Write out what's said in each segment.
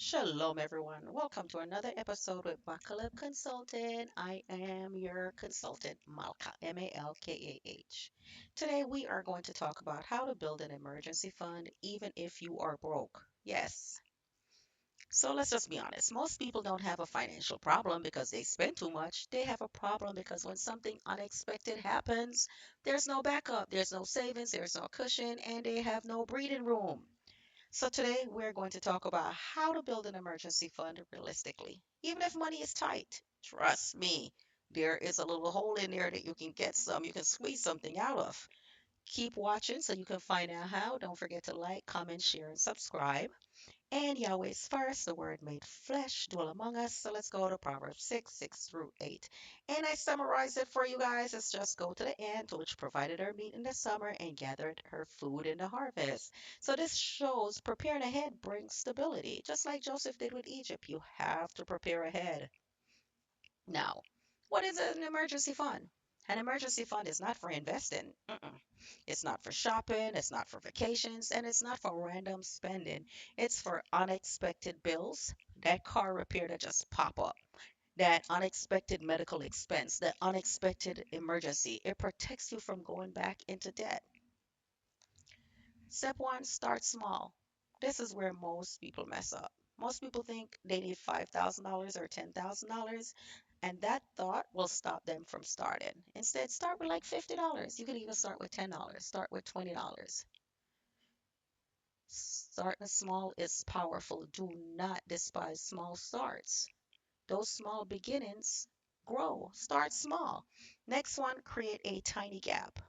Shalom, everyone. Welcome to another episode with BahtKaleb Consultant. I am your consultant, Malka, Malkah. Today, we are going to talk about how to build an emergency fund even if you are broke. Yes. So let's just be honest. Most people don't have a financial problem because they spend too much. They have a problem because when something unexpected happens, there's no backup, there's no savings, there's no cushion, and they have no breathing room. So today we're going to talk about how to build an emergency fund realistically. Even if money is tight, trust me, there is a little hole in there that you can squeeze something out of. Keep watching so you can find out how. Don't forget to like, comment, share, and subscribe. And Yahweh's first, the word made flesh, dwell among us. So let's go to Proverbs 6, 6 through 8. And I summarized it for you guys. It's just go to the ant, which provided her meat in the summer and gathered her food in the harvest. So this shows preparing ahead brings stability. Just like Joseph did with Egypt, you have to prepare ahead. Now, what is an emergency fund? An emergency fund is not for investing. It's not for shopping, it's not for vacations, and it's not for random spending. It's for unexpected bills, that car repair that just pop up, that unexpected medical expense, that unexpected emergency. It protects you from going back into debt. Step one, start small. This is where most people mess up. Most people think they need $5,000 or $10,000, and that thought will stop them from starting. Instead, start with like $50. You could even start with $10, start with $20. Starting small is powerful. Do not despise small starts. Those small beginnings grow. Start small. Next one, create a tiny gap.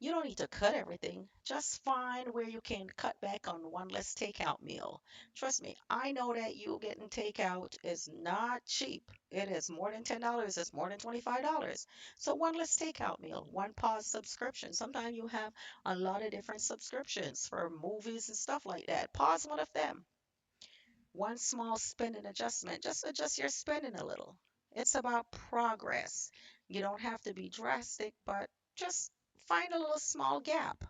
You don't need to cut everything. Just find where you can cut back on one less takeout meal. Trust me, I know that you getting takeout is not cheap. It is more than $10, it's more than $25. So one less takeout meal, one pause subscription. Sometimes you have a lot of different subscriptions for movies and stuff like that. Pause one of them. One small spending adjustment. Just adjust your spending a little. It's about progress. You don't have to be drastic, but just find a little small gap.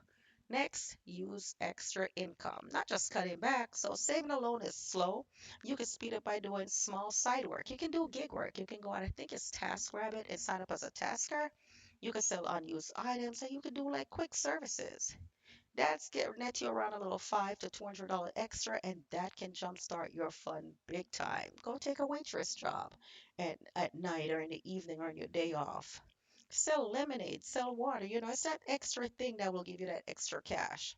Next, use extra income, not just cutting back. So saving alone is slow. You can speed up by doing small side work. You can do gig work. You can go on, I think it's TaskRabbit, and sign up as a tasker. You can sell unused items, and you can do like quick services. That's getting net you around a little $500 to $200 extra, and that can jumpstart your fund big time. Go take a waitress job at night or in the evening or on your day off. Sell lemonade, sell water. It's that extra thing that will give you that extra cash.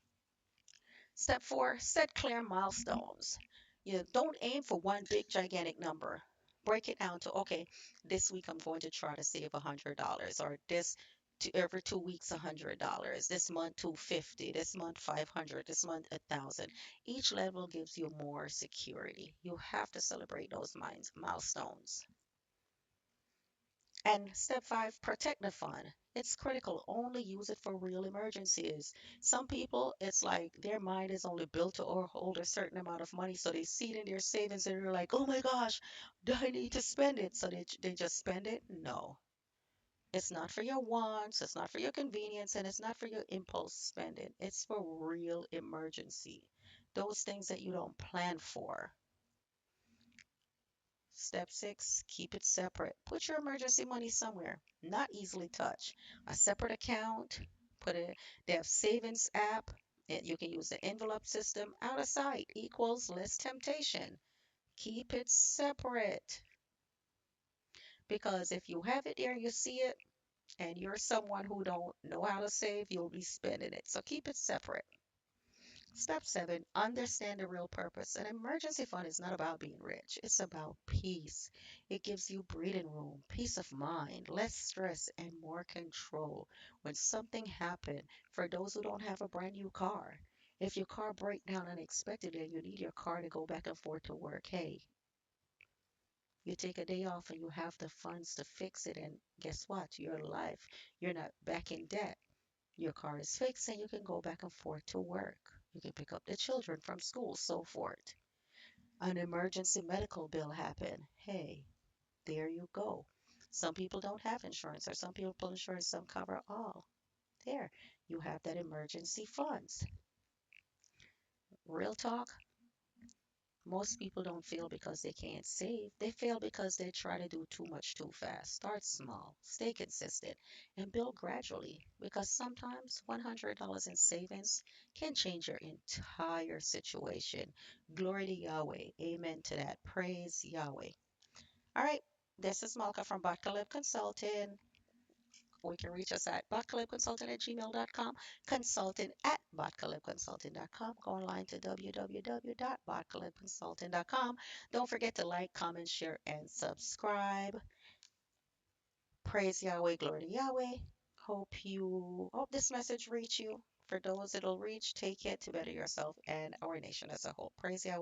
Step four, set clear milestones. Don't aim for one big gigantic number. Break it down to, okay, this week I'm going to try to save $100, or every 2 weeks $100. This month 250, this month 500, this month 1,000. Each level gives you more security. You have to celebrate those milestones. And step five, protect the fund. It's critical. Only use it for real emergencies. Some people, it's like their mind is only built to or hold a certain amount of money, so they see it in their savings and they're like, oh my gosh, do I need to spend it? So they just spend it. No, it's not for your wants, it's not for your convenience, and it's not for your impulse spending. It's for real emergency. Those things that you don't plan for. Step six, keep it separate. Put your emergency money somewhere, not easily touched. A separate account, put it, they have savings app, and you can use the envelope system. Out of sight equals less temptation. Keep it separate because if you have it there and you see it and you're someone who don't know how to save, you'll be spending it. So keep it separate. Step seven, understand the real purpose. An emergency fund is not about being rich, it's about peace. It gives you breathing room, peace of mind, less stress, and more control when something happens. For those who don't have a brand new car, if your car breaks down unexpectedly and you need your car to go back and forth to work, hey, you take a day off and you have the funds to fix it, and guess what? You're alive. You're not back in debt. Your car is fixed and you can go back and forth to work. You can pick up the children from school, so forth. An emergency medical bill happened. Hey, there you go. Some people don't have insurance, or some people insurance don't cover all. There, you have that emergency funds. Real talk, Most people don't fail because they can't save. They fail because they try to do too much too fast. Start small, stay consistent, and build gradually because sometimes $100 in savings can change your entire situation. Glory to Yahweh. Amen to that. Praise Yahweh. All right. This is Malka from BahtKaleb Consulting. We can reach us at bahtkalebconsulting@gmail.com, consultant at bahtkalebconsulting.com. Go online to www.bahtkalebconsulting.com. Don't forget to like, comment, share, and subscribe. Praise Yahweh, glory to Yahweh. Hope this message reach you. For those it'll reach, take it to better yourself and our nation as a whole. Praise Yahweh.